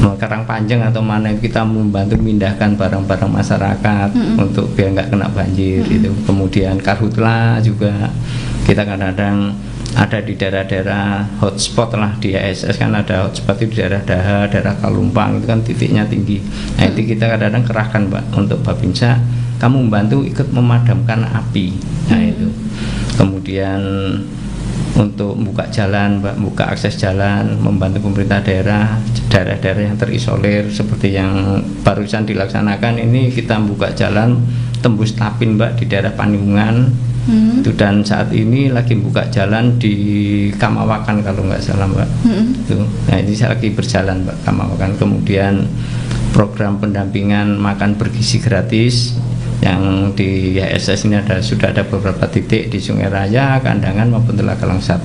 Karangpanjang atau mana kita membantu memindahkan barang-barang masyarakat untuk biar nggak kena banjir itu. Kemudian Karhutla juga kita kadang-kadang ada di daerah-daerah hotspot lah, di ASS kan ada hotspot itu di daerah Daha, daerah Kalumpang itu kan titiknya tinggi. Nah itu kita kadang-kadang kerahkan Mbak untuk Babinsa, kamu membantu ikut memadamkan api. Nah itu. Kemudian untuk membuka jalan, Mbak, buka akses jalan, membantu pemerintah daerah-daerah yang terisolir seperti yang barusan dilaksanakan ini, kita membuka jalan tembus Tapin Mbak di daerah Paniungan itu, dan saat ini lagi buka jalan di Kamawakan kalau nggak salah Mbak. Itu. Nah ini saya lagi berjalan Mbak Kamawakan. Kemudian program pendampingan makan bergizi gratis yang di HSS ini sudah ada beberapa titik di Sungai Raya, Kandangan maupun Telaga Langsat.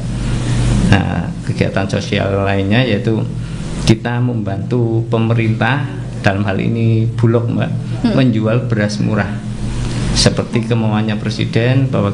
Nah, kegiatan sosial lainnya yaitu kita membantu pemerintah dalam hal ini Bulog Mbak, menjual beras murah. Seperti kemauannya Presiden bahwa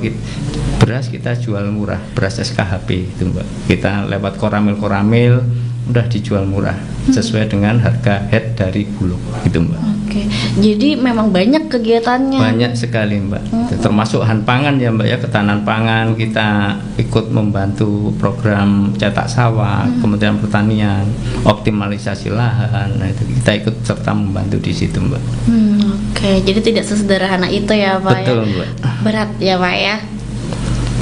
beras kita jual murah, beras SKHP itu Mbak. Kita lewat koramil-koramil udah dijual murah sesuai dengan harga head dari Bulog gitu Mbak. Oke, jadi memang banyak kegiatannya. Banyak sekali Mbak. Termasuk pangan ya Mbak ya, ketahanan pangan kita ikut membantu program cetak sawah, Kementerian Pertanian, optimalisasi lahan. Nah itu kita ikut serta membantu di situ Mbak. Oke, jadi tidak sesederhana itu ya Pak. Betul ya? Mbak. Berat ya Pak ya.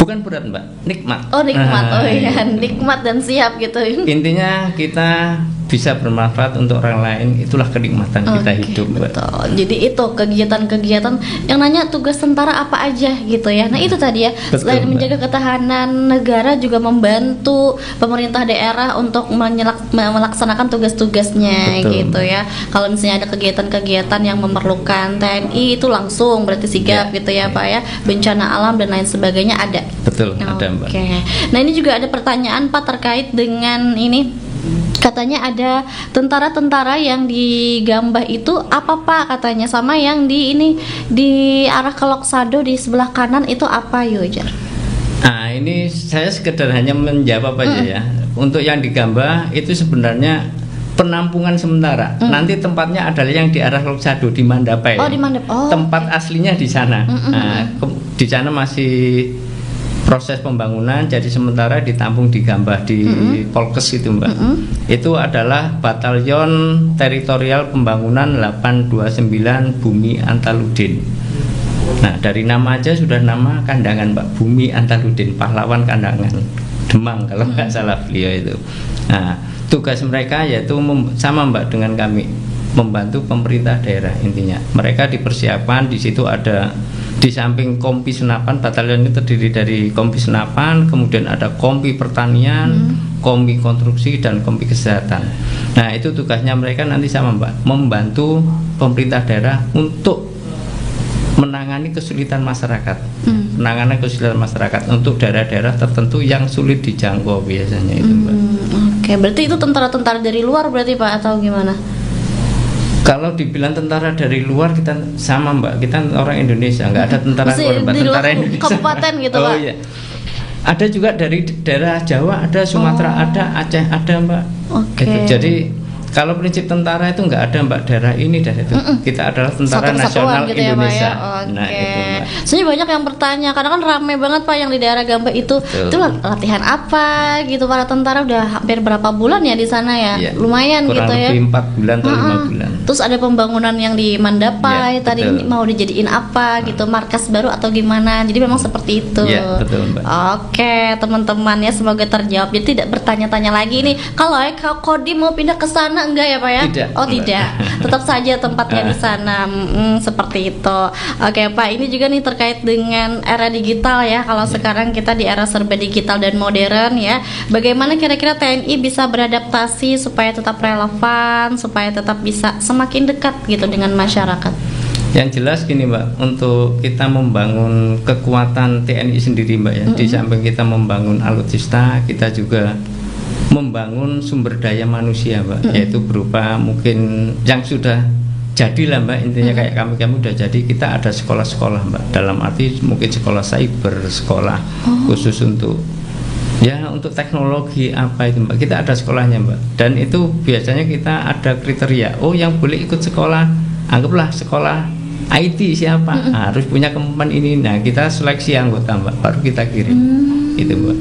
Bukan berat Mbak, nikmat. Oh nikmat, ya nikmat dan siap gitu. Intinya kita bisa bermanfaat untuk orang lain, itulah kenikmatan kita hidup Mbak. Betul. Jadi itu kegiatan-kegiatan yang nanya tugas tentara apa aja gitu ya. Nah itu tadi ya, betul, selain Mbak, menjaga ketahanan negara juga membantu pemerintah daerah untuk melaksanakan tugas-tugasnya gitu ya. Kalau misalnya ada kegiatan-kegiatan yang memerlukan TNI itu langsung berarti sigap gitu ya Pak ya. Bencana alam dan lain sebagainya ada. Betul, ada Mbak. Oke. Nah ini juga ada pertanyaan Pak terkait dengan ini. Katanya ada tentara-tentara yang di Gambah itu apa Pak katanya, sama yang di ini di arah ke Loksado di sebelah kanan itu apa Yojar? Nah ini saya sekedar hanya menjawab aja ya. Untuk yang di Gambah itu sebenarnya penampungan sementara. Nanti tempatnya adalah yang di arah Loksado di Mandapai. Oh di Mandap. Oh, tempat aslinya di sana. Nah, di sana masih proses pembangunan, jadi sementara ditampung di Gambah di Polkes itu Mbak. Itu adalah Batalion Teritorial Pembangunan 829 Bumi Antaludin. Nah dari nama aja sudah nama Kandangan Mbak, Bumi Antaludin, pahlawan Kandangan Demang kalau nggak salah beliau itu. Nah tugas mereka yaitu sama Mbak dengan kami, membantu pemerintah daerah. Intinya mereka dipersiapkan, di situ ada di samping kompi senapan, batalion ini terdiri dari kompi senapan, kemudian ada kompi pertanian, kompi konstruksi, dan kompi kesehatan. Nah itu tugasnya mereka nanti sama Mbak, membantu pemerintah daerah untuk menangani kesulitan masyarakat. Penanganan kesulitan masyarakat untuk daerah-daerah tertentu yang sulit dijangkau biasanya itu, Mbak. Oke, berarti itu tentara-tentara dari luar berarti Pak atau gimana? Kalau dibilang tentara dari luar, kita sama, Mbak, kita orang Indonesia, nggak ada tentara luar, Mbak. Tentara Indonesia kabupaten gitu, oh, Pak. Iya. Ada juga dari daerah Jawa, ada Sumatera, ada Aceh, ada, Mbak. Oke. Gitu. Jadi kalau prinsip tentara itu nggak ada, Mbak, daerah ini daerah itu. Kita adalah Tentara Nasional gitu Indonesia. Ya, Pak, ya? Nah, itu, Mbak. Soalnya banyak yang bertanya, karena kan ramai banget Pak yang di daerah Gambir itu. Betul. Itu latihan apa gitu, para tentara udah hampir berapa bulan ya di sana ya? Iya. Lumayan Kurang gitu ya. lebih 4 bulan atau 5 bulan. Terus ada pembangunan yang di Mandapai, Iya, tadi betul. mau dijadiin apa gitu, markas baru atau gimana. Jadi memang seperti itu. Iya, betul, Mbak. Oke, teman-teman ya, semoga terjawab. Jadi tidak bertanya-tanya lagi nih. Kalau Kodim mau pindah ke sana enggak ya, Pak ya? Tidak. Oh, tidak. Tetap saja tempatnya di sana. Seperti itu. Oke, Pak, ini juga nih terkait dengan era digital ya. Kalau sekarang kita di era serba digital dan modern ya. Bagaimana kira-kira TNI bisa beradaptasi supaya tetap relevan, supaya tetap bisa semakin dekat gitu dengan masyarakat? Yang jelas gini, Mbak, untuk kita membangun kekuatan TNI sendiri, Mbak, ya, di samping kita membangun alutsista, kita juga membangun sumber daya manusia, Mbak, yaitu berupa mungkin yang sudah jadilah, Mbak, intinya kayak kami udah jadi, kita ada sekolah-sekolah, Mbak, dalam arti mungkin sekolah cyber, sekolah khusus untuk untuk teknologi apa itu, Mbak, kita ada sekolahnya, Mbak, dan itu biasanya kita ada kriteria, yang boleh ikut sekolah, anggaplah sekolah IT siapa, harus punya kemampuan ini. Nah, kita seleksi anggota, Mbak, baru kita kirim. Itu, Mbak.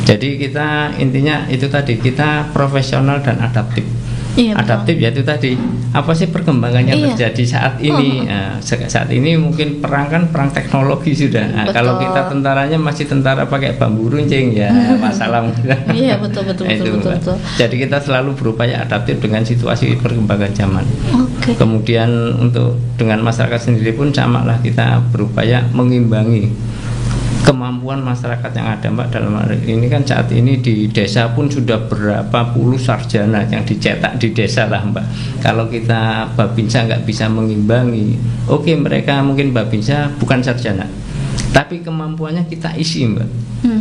Jadi kita intinya itu tadi, kita profesional dan adaptif. Iya, Adaptif yaitu tadi apa sih perkembangan yang terjadi saat ini. Nah, saat ini mungkin perang kan perang teknologi sudah. Nah, kalau kita tentaranya masih tentara pakai bambu runcing ya masalah. Iya, betul. Jadi kita selalu berupaya adaptif dengan situasi perkembangan zaman. Oke. Kemudian untuk dengan masyarakat sendiri pun sama lah, kita berupaya mengimbangi kemampuan masyarakat yang ada, Mbak. Dalam hal ini kan saat ini di desa pun sudah berapa puluh sarjana yang dicetak di desa lah, Mbak. Kalau kita Babinsa nggak bisa mengimbangi, mereka mungkin Babinsa bukan sarjana, tapi kemampuannya kita isi, Mbak.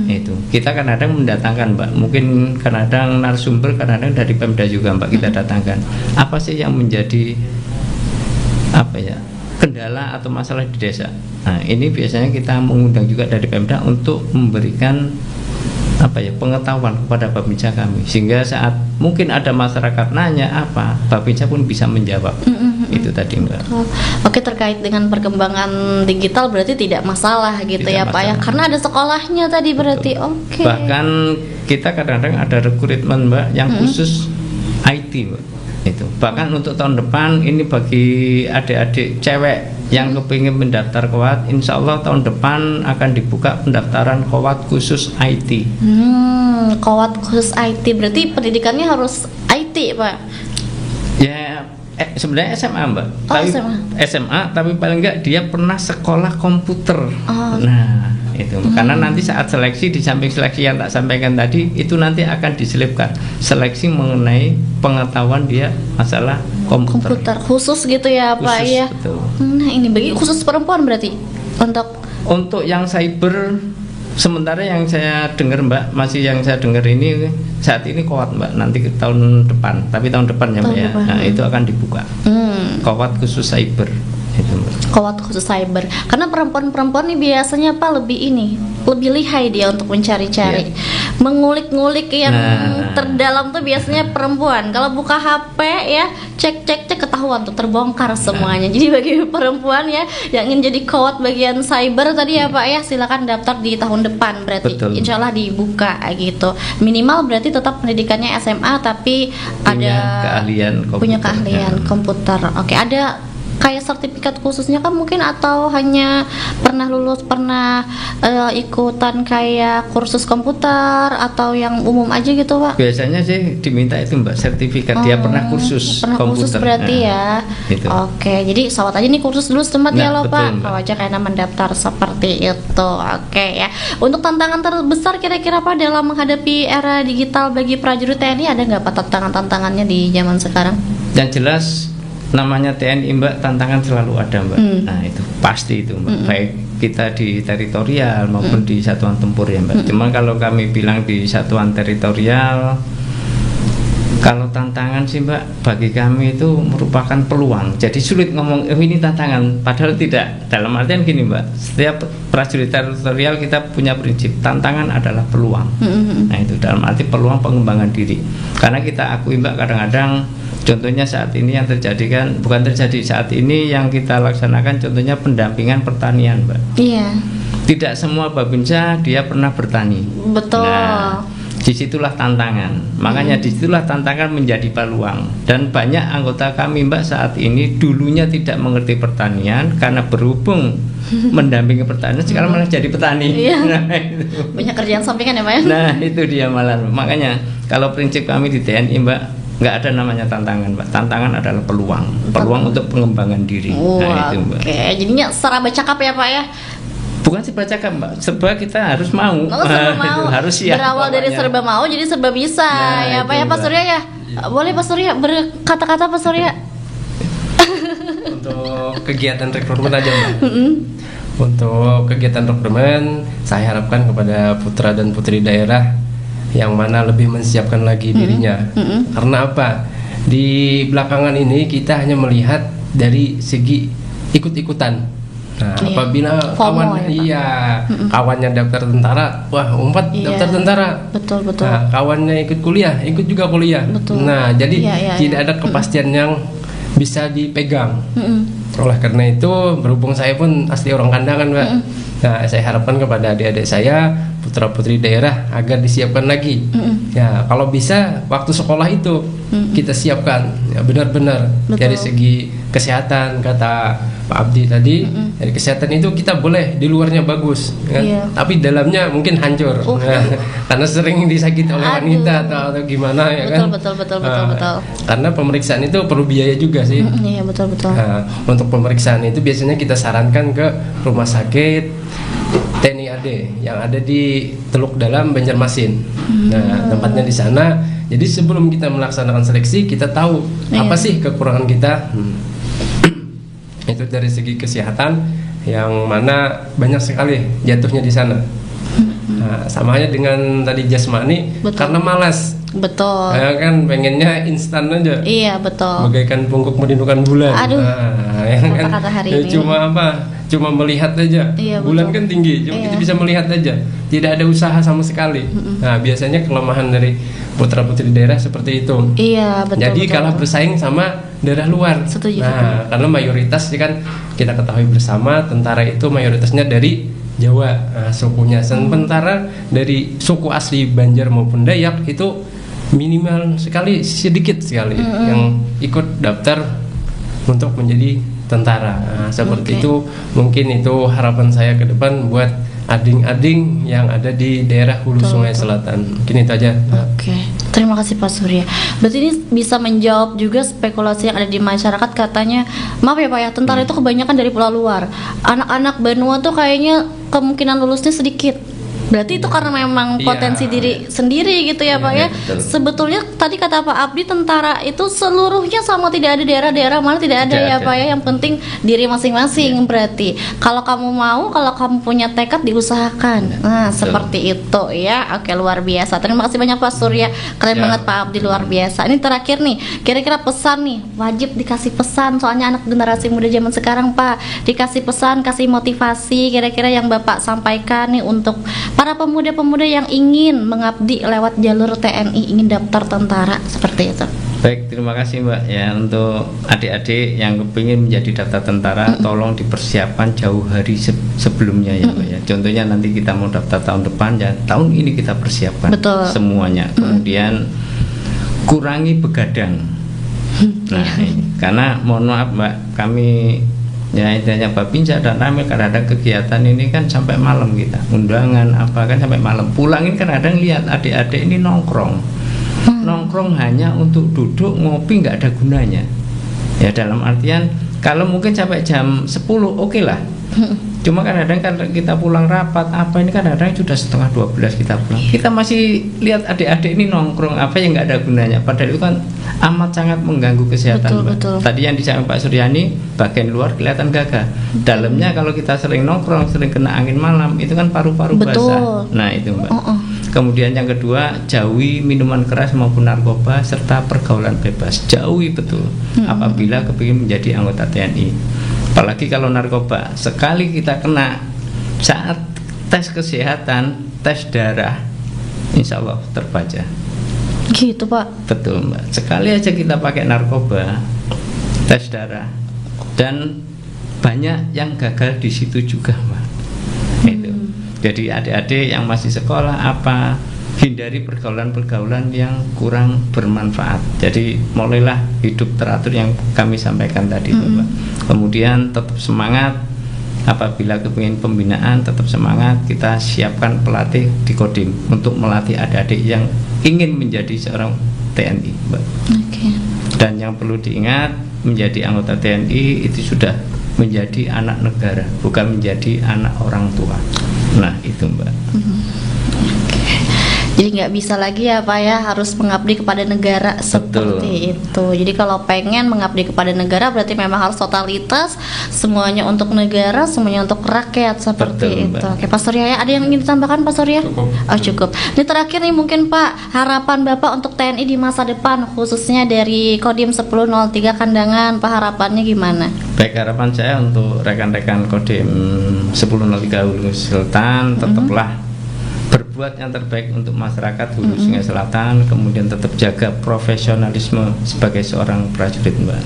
Itu kita kadang-kadang mendatangkan, Mbak, mungkin kadang-kadang narasumber, kadang-kadang dari Pemda juga, Mbak, kita datangkan. Apa sih yang menjadi kendala atau masalah di desa? Nah, ini biasanya kita mengundang juga dari Pemda untuk memberikan pengetahuan kepada Babinsa kami, sehingga saat mungkin ada masyarakat nanya Babinsa pun bisa menjawab. Itu tadi, Mbak. Oke, terkait dengan perkembangan digital berarti tidak masalah gitu Tidak ya, Pak ya, karena ada sekolahnya tadi berarti. Oke. Bahkan kita kadang-kadang ada rekrutmen, Mbak, yang khusus IT, Mbak. Itu bahkan untuk tahun depan ini bagi adik-adik cewek yang kepingin mendaftar KOWAT, insya Allah tahun depan akan dibuka pendaftaran KOWAT khusus IT. KOWAT khusus IT berarti pendidikannya harus IT, Pak? Ya, sebenarnya SMA, Mbak. SMA, tapi paling enggak dia pernah sekolah komputer. Nah, itu karena nanti saat seleksi, di samping seleksi yang tak sampaikan tadi, itu nanti akan diselipkan seleksi mengenai pengetahuan dia masalah komputer khusus gitu ya, Pak ya. Betul. Nah, ini bagi khusus perempuan berarti untuk yang cyber. Sementara yang saya dengar, Mbak, masih yang saya dengar ini saat ini KOWAT, Mbak, nanti ke tahun depan, tapi tahun depan ya, Mbak, ya. Nah, itu akan dibuka KOWAT khusus cyber. KOWAT khusus cyber, karena perempuan ini biasanya lebih lihai dia untuk mencari-cari, mengulik-ngulik yang terdalam tuh biasanya perempuan. Kalau buka HP ya, cek ketahuan tuh, terbongkar semuanya. Jadi bagi perempuan ya yang ingin jadi KOWAT bagian cyber tadi ya, Pak ya, silakan daftar di tahun depan berarti. Betul. Insya Allah dibuka gitu. Minimal berarti tetap pendidikannya SMA tapi punya keahlian komputer. Oke, ada kayak sertifikat khususnya kan mungkin, atau hanya pernah ikutan kayak kursus komputer atau yang umum aja gitu, Pak? Biasanya sih diminta itu, Mbak, sertifikat dia pernah kursus komputer. Kursus berarti ya. Gitu. Oke, jadi sawat aja nih kursus dulu setempat ya loh, Pak. Mbak. Aja karena mendaftar seperti itu. Oke ya. Untuk tantangan terbesar kira-kira Pak dalam menghadapi era digital bagi prajurit TNI, ada nggak Pak tantangannya di zaman sekarang? Yang jelas namanya TNI Mbak, tantangan selalu ada Mbak. Nah itu pasti itu Mbak, baik kita di teritorial maupun di satuan tempur ya Mbak. Cuman kalau kami bilang di satuan teritorial, kalau tantangan sih Mbak, bagi kami itu merupakan peluang. Jadi sulit ngomong ini tantangan, padahal tidak. Dalam artian gini Mbak, setiap prajurit teritorial kita punya prinsip, tantangan adalah peluang. Nah itu dalam arti peluang pengembangan diri. Karena kita akui Mbak, kadang-kadang contohnya saat ini yang terjadi kan, bukan terjadi saat ini yang kita laksanakan, contohnya pendampingan pertanian Mbak. Iya. Tidak semua babinsa dia pernah bertani. Betul. Nah, disitulah tantangan. Makanya disitulah tantangan menjadi peluang. Dan banyak anggota kami Mbak saat ini dulunya tidak mengerti pertanian, karena berhubung mendampingi pertanian sekarang malah jadi petani. Iya. Nah, itu. Banyak kerjaan sampingan ya Pak ya. Nah itu dia malah. Makanya kalau prinsip kami di TNI Mbak, nggak ada namanya tantangan Mbak. Tantangan adalah peluang untuk pengembangan diri. Nah itu Mbak. Oke, jadinya secara bercakap ya Pak ya. Bukan serba cakap Mbak, serba kita harus mau. Serba mau. Harus siap. Berawal dari serba mau jadi serba bisa. Nah, ya Pak ya, Pak Mbak. Surya ya. Boleh Pak Surya berkata-kata Pak Surya. Untuk kegiatan rekrutmen aja Mbak. Untuk kegiatan rekrutmen, saya harapkan kepada putra dan putri daerah yang mana lebih menyiapkan lagi dirinya. Karena apa? Di belakangan ini kita hanya melihat dari segi ikut-ikutan. Nah, Iya. apabila FOMO kawan ya, Pak? iya, kawannya daftar tentara, wah umpat Iya. daftar tentara. Betul. Nah, kawannya ikut kuliah, ikut juga kuliah. Betul. Nah, jadi Iya. tidak ada kepastian yang bisa dipegang. Oleh karena itu, berhubung saya pun asli orang Kandangan, Mbak. Nah, saya harapkan kepada adik-adik saya, putra-putri daerah agar disiapkan lagi. Ya, kalau bisa waktu sekolah itu kita siapkan ya, benar-benar Betul. dari segi kesehatan, kata Pak Abdi tadi. Dari kesehatan itu kita boleh di luarnya bagus, ya. Iya. Tapi dalamnya mungkin hancur. Nah, karena sering disakiti oleh Aduh. wanita atau gimana ya kan. Betul. Karena pemeriksaan itu perlu biaya juga sih. Iya, betul. Nah, untuk pemeriksaan itu biasanya kita sarankan ke rumah sakit TNI AD yang ada di Teluk Dalam, Banjarmasin. Nah, tempatnya di sana. Jadi sebelum kita melaksanakan seleksi, kita tahu apa sih kekurangan kita. Itu dari segi kesehatan yang mana banyak sekali jatuhnya di sana. Nah, sama halnya dengan tadi jasmani, Betul. karena malas. Betul. Ya kan pengennya instan aja. Iya, betul. Bagaikan bungkuk merindukan bulan. Aduh. Nah, ya kan? Kata-kata hari Ya, ini. cuma apa? Cuma melihat aja. Iya, Bulan betul. kan tinggi, cuma Iya. kita bisa melihat aja. Tidak ada usaha sama sekali. Nah, biasanya kelemahan dari putra-putri daerah seperti itu. Iya, betul. Jadi betul. kalah bersaing sama daerah luar. Setuju, Nah, karena mayoritas kan kita ketahui bersama tentara itu mayoritasnya dari Jawa, sukunya. Sementara dari suku asli Banjar maupun Dayak itu minimal sekali, sedikit sekali yang ikut daftar untuk menjadi tentara. Nah, seperti Oke. itu, mungkin itu harapan saya ke depan buat ading-ading yang ada di daerah Hulu Betul, Sungai betul. Selatan. Mungkin itu aja. Oke, terima kasih Pak Surya. Berarti ini bisa menjawab juga spekulasi yang ada di masyarakat, katanya, maaf ya Pak ya, tentara itu kebanyakan dari pulau luar. Anak-anak Benua tuh kayaknya kemungkinan lulusnya sedikit. Berarti itu karena memang Iya. potensi diri sendiri gitu ya Pak ya. betul. Sebetulnya tadi kata Pak Abdi, tentara itu seluruhnya sama, tidak ada daerah-daerah malah tidak ada Tidak ya ada. Pak ya. Yang penting diri masing-masing berarti. Kalau kamu mau, kalau kamu punya tekad, diusahakan. Nah, Betul. seperti itu ya. Oke, luar biasa. Terima kasih banyak Pak Surya. Keren Ya. banget Pak Abdi, luar biasa. Ini terakhir nih, kira-kira pesan nih, wajib dikasih pesan, soalnya anak generasi muda zaman sekarang Pak, dikasih pesan, kasih motivasi, kira-kira yang Bapak sampaikan nih untuk para pemuda-pemuda yang ingin mengabdi lewat jalur TNI, ingin daftar tentara, seperti itu. Baik, terima kasih Mbak ya. Untuk adik-adik yang kepingin menjadi daftar tentara, tolong dipersiapkan jauh hari sebelumnya ya Mbak ya. Contohnya nanti kita mau daftar tahun depan, ya tahun ini kita persiapkan Betul. semuanya. Kemudian kurangi begadang. Nah, ini. Karena mohon maaf Mbak, kami ya intinya Babinsa dan Ramil kadang-kadang kegiatan ini kan sampai malam, kita undangan apa kan sampai malam. Pulang ini kadang lihat adik-adik ini nongkrong hanya untuk duduk ngopi, nggak ada gunanya ya. Dalam artian kalau mungkin sampai jam 10 oke lah, Cuma kadang-kadang kan kita pulang rapat apa ini kadang-kadang sudah setengah 12 kita pulang. Kita masih lihat adik-adik ini nongkrong apa yang nggak ada gunanya. Padahal itu kan amat sangat mengganggu kesehatan. Betul. Tadi yang disampaikan Pak Suryani, bagian luar kelihatan gagah. Dalamnya kalau kita sering nongkrong, sering kena angin malam, itu kan paru-paru basah. Nah itu Mbak. Kemudian yang kedua, jauhi minuman keras maupun narkoba serta pergaulan bebas. Jauhi betul apabila kepingin menjadi anggota TNI. Apalagi kalau narkoba, sekali kita kena saat tes kesehatan, tes darah, insya Allah terbaca. Gitu Pak. Betul Mbak. Sekali aja kita pakai narkoba, tes darah, dan banyak yang gagal di situ juga Mbak. Itu. Jadi adik-adik yang masih sekolah apa, hindari pergaulan-pergaulan yang kurang bermanfaat. Jadi mulailah hidup teratur yang kami sampaikan tadi Mbak. Kemudian tetap semangat. Apabila kepingin pembinaan tetap semangat. Kita siapkan pelatih di Kodim untuk melatih adik-adik yang ingin menjadi seorang TNI Mbak. Dan yang perlu diingat, menjadi anggota TNI itu sudah menjadi anak negara, bukan menjadi anak orang tua. Nah itu Mbak. Jadi nggak bisa lagi ya Pak ya, harus mengabdi kepada negara seperti itu. Jadi kalau pengen mengabdi kepada negara berarti memang harus totalitas, semuanya untuk negara, semuanya untuk rakyat seperti itu. Oke Pak Surya, ya ada yang ingin ditambahkan Pak Surya? Cukup. Oh cukup. Ini terakhir nih mungkin Pak, harapan Bapak untuk TNI di masa depan khususnya dari Kodim 1003 Kandangan, Pak harapannya gimana? Baik, harapan saya untuk rekan-rekan Kodim 1003 Hulu Selatan tetaplah berbuat yang terbaik untuk masyarakat Hulu Sungai Selatan, kemudian tetap jaga profesionalisme sebagai seorang prajurit Mbak.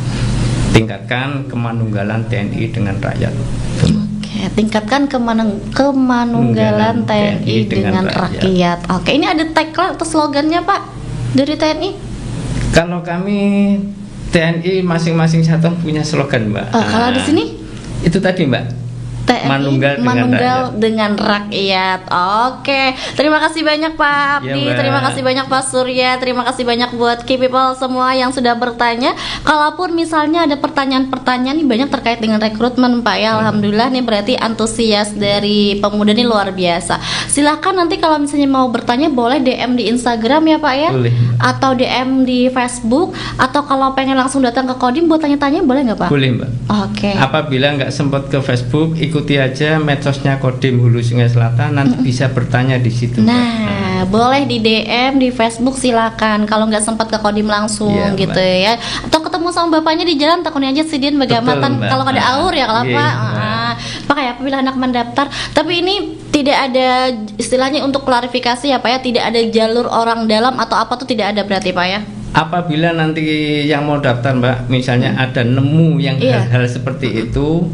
Tingkatkan kemanunggalan TNI dengan rakyat. Oke, tingkatkan kemanunggalan TNI dengan rakyat. Oke, ini ada tagline atau slogannya Pak dari TNI? Kalau kami TNI masing-masing satuan punya slogan Mbak. Kalau di sini? Itu tadi Mbak. TNI Manunggal dengan rakyat. Oke, terima kasih banyak Pak Abdi, terima kasih banyak Pak Surya, terima kasih banyak buat key people semua yang sudah bertanya. Kalaupun misalnya ada pertanyaan-pertanyaan nih banyak terkait dengan rekrutmen Pak ya, alhamdulillah nih berarti antusias dari pemuda ini luar biasa. Silahkan nanti kalau misalnya mau bertanya boleh DM di Instagram ya Pak ya, boleh. Atau DM di Facebook, atau kalau pengen langsung datang ke Kodim buat tanya-tanya boleh nggak Pak? Boleh Mbak. Oke. Apabila nggak sempat ke Facebook, ikuti aja medsosnya Kodim Hulu Sungai Selatan, nanti bisa bertanya di situ. Nah, boleh di DM di Facebook silakan. Kalau nggak sempat ke Kodim langsung gitu ya, atau ketemu sama bapaknya di jalan, takutnya aja Sidin bagaimana kalau ada aur ya kalau Pak. Pak ya, apabila anak mendaftar, tapi ini tidak ada istilahnya untuk klarifikasi ya Pak ya, tidak ada jalur orang dalam atau apa tuh tidak ada berarti Pak ya. Apabila nanti yang mau daftar Mbak, misalnya ada nemu yang hal-hal seperti itu,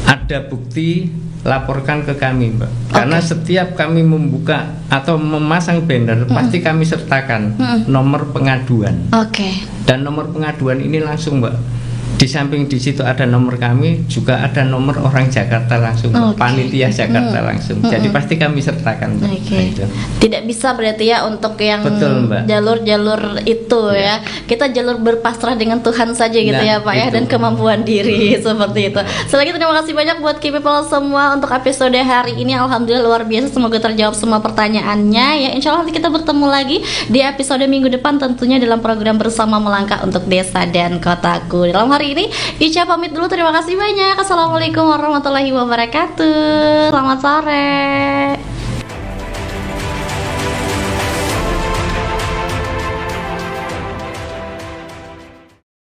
ada bukti, laporkan ke kami Mbak. Karena setiap kami membuka atau memasang banner pasti kami sertakan nomor pengaduan. Dan nomor pengaduan ini langsung Mbak, di samping di situ ada nomor kami, juga ada nomor orang Jakarta langsung, panitia Jakarta langsung. Jadi pasti kami sertakan Mbak. Nah, tidak bisa berarti ya untuk yang jalur-jalur itu ya. Kita jalur berpasrah dengan Tuhan saja gitu ya Pak ya, dan kemampuan diri seperti itu. Selagi terima kasih banyak buat key people semua untuk episode hari ini. Alhamdulillah luar biasa, semoga terjawab semua pertanyaannya ya. Insya Allah nanti kita bertemu lagi di episode minggu depan tentunya dalam program Bersama Melangkah untuk Desa dan Kotaku. Dalam hari ini Ica pamit dulu, terima kasih banyak. Assalamualaikum warahmatullahi wabarakatuh. Selamat sore.